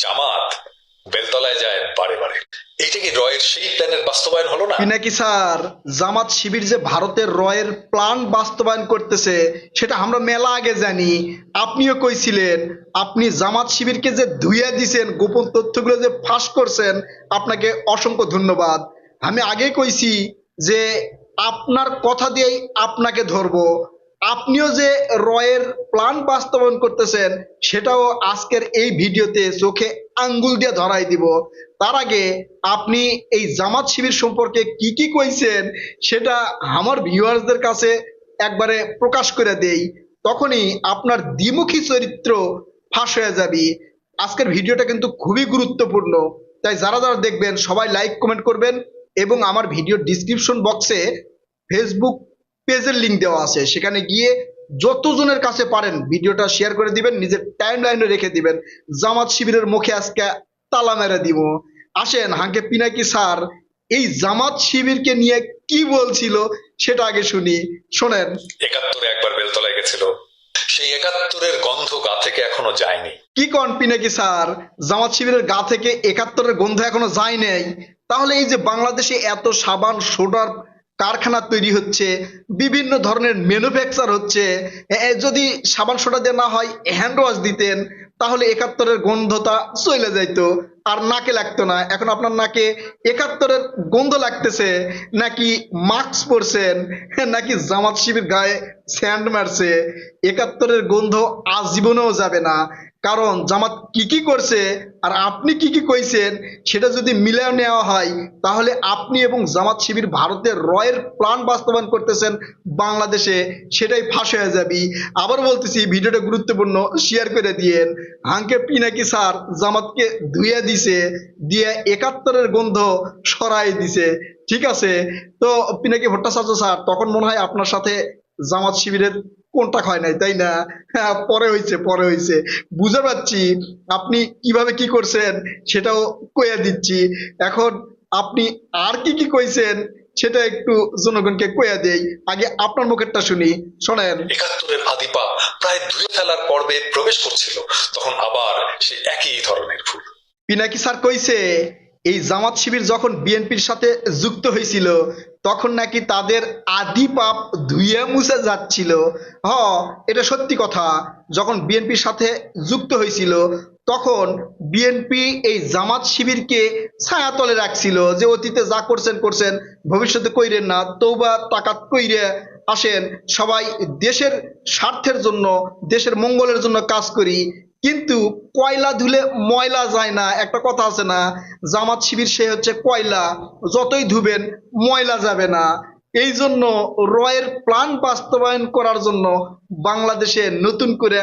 জামাত বেলতলায় যায় বারে বারে। এইটা কি রয়ের সেই প্ল্যানের বাস্তবায়ন হলো না? পিনাকি স্যার, জামাত শিবির যে ভারতের রয়ের প্ল্যান বাস্তবায়ন করতেছে সেটা আমরা মেলা আগে জানি। আপনিও কইছিলেন, আপনি জামাত শিবিরকে যে ধুইয়া দিছেন, গোপন তথ্যগুলো যে ফাঁস করছেন, আপনাকে অসংখ্য ধন্যবাদ। আমি আগেই কইছি যে আপনার কথা দিয়েই আপনাকে ধরবো। আপনিও যে রয়ের প্ল্যান বাস্তবায়ন করতেছেন সেটাও আজকের এই ভিডিওতে চোখে আঙ্গুল দিয়ে ধরাই দিব। তার আগে আপনি এই জামাত শিবির সম্পর্কে কি কি কইছেন সেটা আমার ভিউয়ার্সদের কাছে একবারে প্রকাশ করে দেই, তখনই আপনার দ্বিমুখী চরিত্র ফাঁস হয়ে যাবে। আজকের ভিডিওটা কিন্তু খুবই গুরুত্বপূর্ণ, তাই যারা যারা দেখবেন সবাই লাইক কমেন্ট করবেন এবং আমার ভিডিও ডিসক্রিপশন বক্সে ফেসবুক পেজের লিংক দেওয়া আছে, সেখানে গিয়ে যতজনের কাছে পারেন ভিডিওটা শেয়ার করে দিবেন, নিজের টাইম লাইনে রেখে দিবেন। জামাত শিবিরের মুখে আজকে তালা মেরে দিব। আসেন হাঙ্কে পিনাকি স্যার এই জামাত শিবিরকে নিয়ে কি বলছিল সেটা আগে শুনি। শোনেন। ৭১ একবার বেলতলায় গেছিল, সেই ৭১-এর গন্ধ গা থেকে এখনো যায়নি। কি কন পিনাকি স্যার, জামাত শিবিরের গা থেকে ৭১-এর গন্ধ এখনো যায় নাই? তাহলে এই যে বাংলাদেশে এত সাবান সোডার কারখানা তৈরি হচ্ছে, বিভিন্ন ধরনের ম্যানুফ্যাকচার হচ্ছে, যদি সাবান সোডা দিয়ে না হয় হ্যান্ড ওয়াশ দিতেন তাহলে ৭১-এর গন্ধটা চলে যাইতো, আর নাকে লাগতো না। এখন আপনার নাকে ৭১-এর গন্ধ লাগতেছে, নাকি মাস্ক পরছেন, নাকি জামাত শিবির গায়ে স্যান্ড মারছে? ৭১-এর গন্ধ আজীবনেও যাবে না, কারণ জামাত কি কি করছে আর আপনি কি কি কইছেন সেটা যদি মিলিয়ে নেওয়া হয় তাহলে আপনি এবং জামাত শিবির ভারতের রয়ের প্ল্যান বাস্তবায়ন করতেছেন বাংলাদেশে, সেটাই ফাঁস হয়ে যাবে। আবার বলতেছি, ভিডিওটা গুরুত্বপূর্ণ, শেয়ার করে দিয়েন। হাঙ্কে পিনাকি স্যার জামাতকে ধুয়ে দিছে, দিয়ে ৭১-এর গন্ধ সরাই দিছে। ঠিক আছে, তো পিনাকি ভট্টাচার্য স্যার, তখন মনে হয় আপনার সাথে জামাত শিবিরের কোনটা হয় নাই, তাই না? হ্যাঁ, পরে হয়েছে, পরে হয়েছে, বুঝতে পারছি আপনি কিভাবে কি করছেন সেটাও কইয়া দিচ্ছি। এখন আপনি আর কি কি কইছেন সেটা একটু জনগণকে কইয়া দেই, আগে আপনার মুখেরটা শুনি। শোনেন। ৭১-এর আদিপা প্রায় ধুয়ে ফেলার পর্বে প্রবেশ করছিল, তখন আবার সে একই ধরনের ভুল। পিনাকি স্যার কইছে এই জামাত শিবির যখন বিএনপির সাথে যুক্ত হয়েছিল তখন নাকি তাদের আদি পাপ ধুইয়া মুছে যাচ্ছিল। হ, এটা সত্যি কথা। যখন বিএনপির সাথে যুক্ত হয়েছিল তখন বিএনপি এই জামাত শিবিরকে ছায়াতলে রাখছিল, যে অতীতে যা করছেন করছেন, ভবিষ্যতে কইরেন না, তৌবা তাকাত কইরে আসেন, সবাই দেশের স্বার্থের জন্য, দেশের মঙ্গলের জন্য কাজ করি। কিন্তু কয়লা ধুলে ময়লা যায় না, একটা কথা আছে না? জামাত শিবির সে হচ্ছে কয়লা, যতই ধুবেন ময়লা যাবে না। এই জন্য রয়ের প্ল্যান বাস্তবায়ন করার জন্য বাংলাদেশে নতুন করে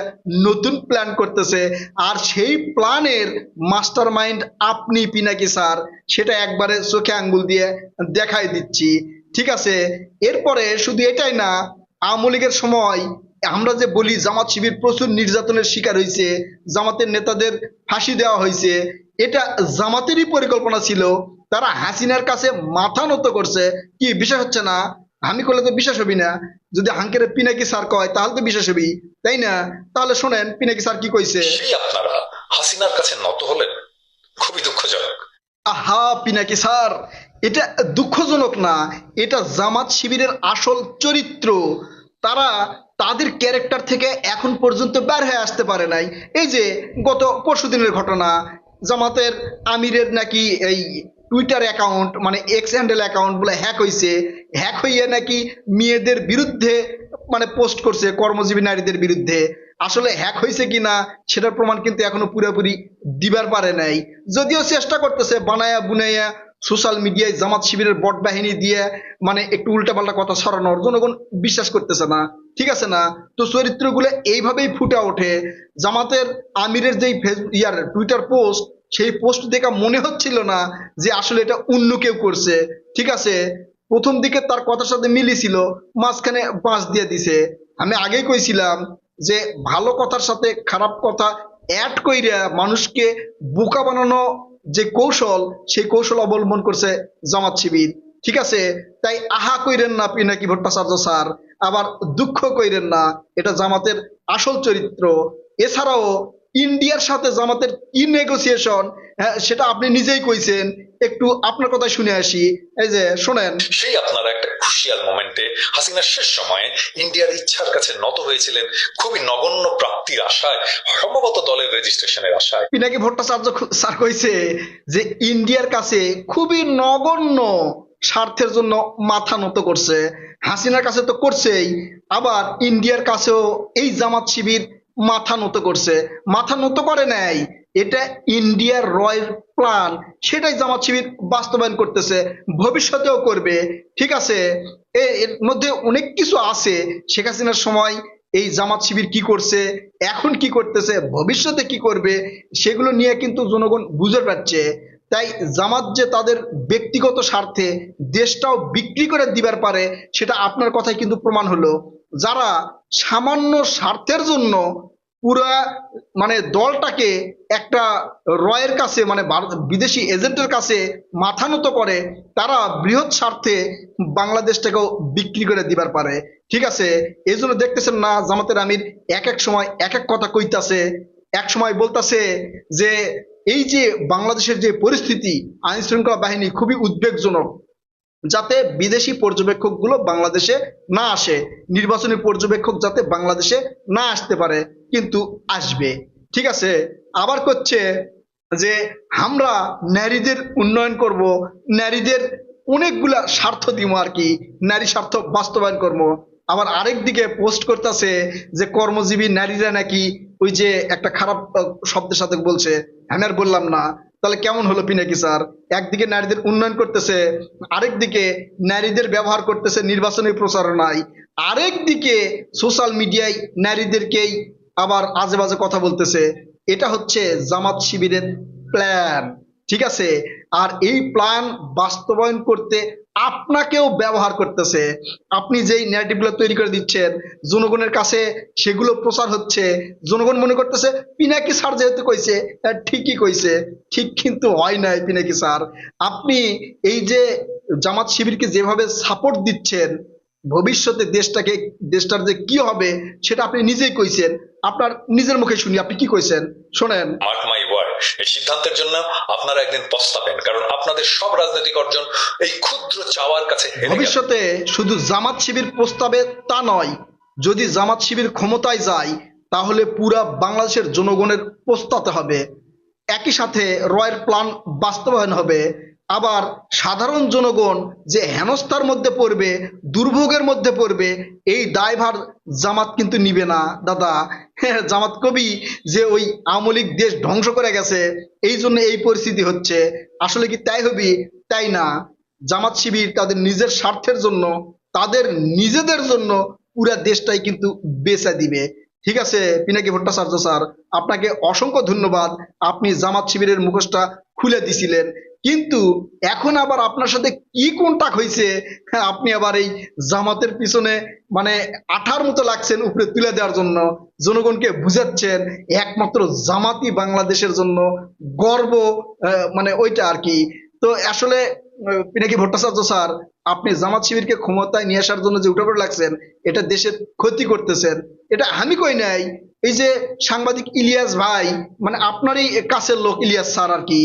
নতুন প্ল্যান করতেছে, আর সেই প্ল্যানের মাস্টার মাইন্ড আপনি পিনাকি স্যার, সেটা একবারে চোখে আঙ্গুল দিয়ে দেখাই দিচ্ছি। ঠিক আছে, এরপরে শুধু এটাই না, আওয়ামী লীগের সময় আমরা যে বলি জামাত শিবির প্রচুর নির্যাতনের শিকার হয়েছে, জামাতের নেতাদের ফাঁসি দেওয়া হয়েছে, এটা জামাতেরই পরিকল্পনা ছিল। তারা হাসিনার কাছে মাথা নত করছে। কি বিশ্বাস হচ্ছে না? আমি করলে তো বিশ্বাস হবি না, যদি হাঙ্কের পিনাকি স্যার কয় তাহলে তো বিশ্বাস হবি, তাই না? তাহলে শোনেন পিনাকি স্যার কি কইছে। সেই আপনারা হাসিনার কাছে নত হলেন, খুবই দুঃখজনক। আহা পিনাকি স্যার, এটা দুঃখজনক না, এটা জামাত শিবিরের আসল চরিত্র। তারা তাদের ক্যারেক্টার থেকে এখন পর্যন্ত বের হয়ে আসতে পারে নাই। এই যে গত পরশুদিনের ঘটনা, জামাতের আমিরের নাকি এই টুইটার অ্যাকাউন্ট, মানে এক্স হ্যান্ডেল অ্যাকাউন্ট বলে হ্যাক হয়েছে, হ্যাক হইয়ে নাকি মেয়েদের বিরুদ্ধে মানে পোস্ট করছে, কর্মজীবী নারীদের বিরুদ্ধে। আসলে হ্যাক হয়েছে কিনা সেটার প্রমাণ কিন্তু এখনো পুরোপুরি দিবার পারে নাই, যদিও চেষ্টা করতেছে বানায়া বুনাইয়া সোশ্যাল মিডিয়ায় জামাত শিবিরের বট বাহিনী দিয়ে মানে একটু উল্টাপাল্টা কথা ছড়ানোর, জনগণ বিশ্বাস করতেছে না। ঠিক আছে না? তো চরিত্রগুলো এইভাবেই ফুটে ওঠে। জামাতের আমিরের যেই টুইটার পোস্ট, সেই পোস্ট দেখা মনে হচ্ছিল না যে আসলে এটা অন্য কেউ করছে। ঠিক আছে, প্রথম দিকে তার কথার সাথে মিলিছিল, মাঝখানে বাঁশ দিয়ে দিছে। আমি আগেই কইছিলাম যে ভালো কথার সাথে খারাপ কথা অ্যাড কইরা মানুষকে বোকা বানানো যে কৌশল, সেই কৌশল অবলম্বন করছে জামাত শিবির। ঠিক আছে, তাই আহা কইরেন না পিনাকি ভট্টাচার্য স্যার, আবার দুঃখ কইরেন না, এটা জামাতের আসল চরিত্র। এছাড়াও ইন্ডিয়ার সাথে জামাতের কি নেগোসিয়েশন, সেটা আপনি নিজেই কইছেন। একটু আপনার কথাই শুনে আসি। এই যে শোনেন, সেই আপনারা একটা ক্রুশিয়াল মোমেন্টে হাসিনার শেষ সময়ে ইন্ডিয়ার ইচ্ছার কাছে নত হয়েছিলেন খুবই নগণ্য প্রাপ্তির আশায়, সম্ভবত দলের রেজিস্ট্রেশনের আশায়। পিনাকি ভট্টাচার্য স্যার কইছে যে ইন্ডিয়ার কাছে খুবই নগণ্য স্বার্থের জন্য মাথা নত করছে। হাসিনার কাছে তো করছেই, আবার ইন্ডিয়ার কাছেও এই জামাত শিবির মাথা নত করছে। মাথা নত করে নাই, এটা ইন্ডিয়ার রয়ের প্ল্যান, সেটাই জামাত শিবির বাস্তবায়ন করতেছে, ভবিষ্যতেও করবে। ঠিক আছে, এর মধ্যে অনেক কিছু আছে। শেখ হাসিনার সময় এই জামাত শিবির কি করছে, এখন কি করতেছে, ভবিষ্যতে কি করবে, সেগুলো নিয়ে কিন্তু জনগণ বুঝতে পারছে। তাই জামাত যে তাদের ব্যক্তিগত স্বার্থে দেশটাও বিক্রি করে দিবার পারে, সেটা আপনার কথাই কিন্তু প্রমাণ হলো। যারা সামান্য স্বার্থের জন্য পুরা মানে দলটাকে একটা রয়ের কাছে মানে বিদেশি এজেন্টের কাছে মাথা নত করে, তারা বৃহৎ স্বার্থে বাংলাদেশটাকেও বিক্রি করে দিবার পারে। ঠিক আছে, এই জন্য দেখতেছেন না জামাতের আমির এক এক সময় এক এক কথা কইতাছে। এক সময় বলতাছে যে এই যে বাংলাদেশের যে পরিস্থিতি, আইন শৃঙ্খলা বাহিনী খুবই উদ্বেগজনক, যাতে বিদেশি পর্যবেক্ষক গুলো বাংলাদেশে না আসে, নির্বাচনী পর্যবেক্ষক যাতে বাংলাদেশে না আসতে পারে, কিন্তু আসবে। ঠিক আছে, আবার করছে যে আমরা নারীদের উন্নয়ন করব, নারীদের অনেকগুলা স্বার্থ দিব আর কি, নারী স্বার্থ বাস্তবায়ন করব। আবার আরেক দিকে পোস্ট করতেছে যে কর্মজীবী নারীরা নাকি ওই যে একটা খারাপ শব্দের সাথে বলছে, আমি আর বললাম না। তাহলে কেমন হলো পিনাকি স্যার? একদিকে নারীদের উন্নয়ন করতেছে, আরেক দিকে নারীদের ব্যবহার করতেছে নির্বাচনী প্রচারণায়, আরেক দিকে সোশ্যাল মিডিয়ায় নারীদেরকেই আবার আজে বাজে কথা বলতেছে। এটা হচ্ছে জামাত শিবিরের প্ল্যান। ঠিক আছে, আর এই প্ল্যান বাস্তবায়ন করতে আপনাকেও ব্যবহার করতেছে। আপনি যেই ন্যারেটিভগুলো তৈরি করে দিচ্ছেন জনগণের কাছে, সেগুলো প্রচার হচ্ছে, জনগণ মনে করতেছে পিনাকি স্যার যেহেতু কইছে ঠিকই কইছে। ঠিক কিন্তু হয় নাই পিনাকি স্যার। আপনি এই যে জামাত শিবিরকে যেভাবে সাপোর্ট দিচ্ছেন, ভবিষ্যতে দেশটার যে কি হবে সেটা আপনি নিজেই কইছেন। আপনার নিজের মুখে শুনি, আপনি কি কইছেন শোনেন। মার্ক মাই ওয়ার্ড, এই সিদ্ধান্তের জন্য আপনারা একদিন পস্তাবেন, কারণ আপনাদের সব রাজনৈতিক অর্জন এই ক্ষুদ্র চাওয়ার কাছে হেরে গেল। ভবিষ্যতে শুধু জামাত শিবির প্রস্তাবে তা নয়, যদি জামাত শিবির ক্ষমতায় যায় তাহলে পুরা বাংলাদেশের জনগণের প্রস্তাতে হবে। একই সাথে রয়ের প্ল্যান বাস্তবায়ন হবে। আবার সাধারণ জনগণ যে হেনস্থার মধ্যে পড়বে, দুর্ভোগের মধ্যে পড়বে, এই দায়ভার জামাত কিন্তু নিবে না দাদা। হ্যাঁ, জামাত কবি যে ওই আওয়ামী লীগ দেশ ধ্বংস করে গেছে, এই জন্য এই পরিস্থিতি হচ্ছে। আসলে কি তাই হবি? তাই না। জামাত শিবির তাদের নিজের স্বার্থের জন্য, তাদের নিজেদের জন্য পুরা দেশটাই কিন্তু বেচা দিবে। ঠিক আছে পিনাকি ভট্টাচার্য স্যার, আপনাকে অসংখ্য ধন্যবাদ। আপনি জামাত শিবিরের মুখোশটা খুলে দিছিলেন, কিন্তু এখন আবার আপনার সাথে কি কন্টাক্ট হয়েছে, হ্যাঁ, আপনি আবার এই জামাতের পিছনে মানে আঠার মতো লাগছেন উপরে তুলে দেওয়ার জন্য, জনগণকে বুঝাচ্ছেন একমাত্র জামাতই বাংলাদেশের জন্য গর্ব, মানে ওইটা আর কি। তো আসলে পিনাকি ভট্টাচার্য স্যার, আপনি জামাত শিবিরকে ক্ষমতায় নিয়ে আসার জন্য যে উঠে পড়ে লাগছেন, এটা দেশের ক্ষতি করতেছেন। এটা আমি কই নাই, এই যে সাংবাদিক ইলিয়াস ভাই, মানে আপনারই কাছের লোক ইলিয়াস স্যার আর কি,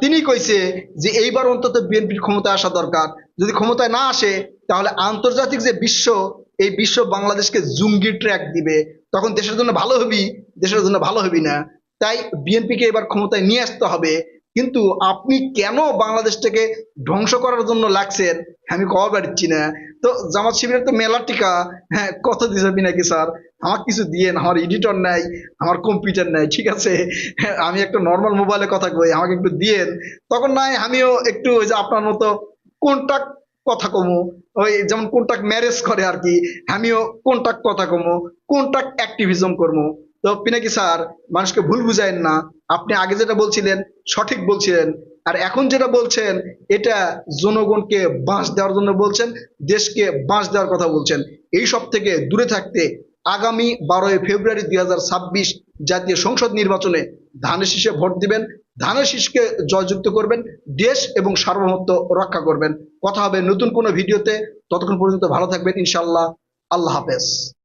তিনি কইছে যে এইবার অন্তত বিএনপির ক্ষমতায় আসা দরকার। যদি ক্ষমতায় না আসে তাহলে আন্তর্জাতিক যে বিশ্ব, এই বিশ্ব বাংলাদেশকে জুঙ্গি ট্র্যাক দিবে, তখন দেশের জন্য ভালো হবি, দেশের জন্য ভালো হবি না। তাই বিএনপিকে এবার ক্ষমতায় নিয়ে আসতে হবে। কিন্তু আপনি কেন বাংলাদেশটাকে ধ্বংস করার জন্য লাগছেন আমি কওয়া পারছি না। তো জামাত শিবিরের তো মেলা টিকা, হ্যাঁ, কত দিছে নাকি স্যার? আমার কিছু দিয়েন, আমার এডিটর নাই, আমার কম্পিউটার নাই। ঠিক আছে, হ্যাঁ, আমি একটা নর্মাল মোবাইলে কথা কই, আমাকে একটু দিয়েন, তখন নাই আমিও একটু ওই যে আপনার মতো কোনটাক কথা কমু, ওই যেমন কোনটাক ম্যারেজ করে আর কি, আমিও কোনটাক কথা কমু, কোনটাক অ্যাক্টিভিজম করবো। তো পিনাকি স্যার, মানুষকে ভুল বুঝায়েন না। আপনি আগে যেটা বলছিলেন সঠিক বলছিলেন, আর এখন যেটা বলছেন এটা জনগণকে বাঁশ দেওয়ার জন্য বলছেন, দেশকে বাঁশ দেওয়ার কথা বলছেন। এই সব থেকে দূরে থাকতে আগামী 12 ফেব্রুয়ারি 2026 জাতীয় সংসদ নির্বাচনে ধানের শীষে ভোট দিবেন, ধানের শীষকে জয়যুক্ত করবেন, দেশ এবং সার্বভৌমত্ব রক্ষা করবেন। কথা হবে নতুন কোনো ভিডিওতে, ততক্ষণ পর্যন্ত ভালো থাকবেন ইনশাল্লাহ। আল্লাহ হাফেজ।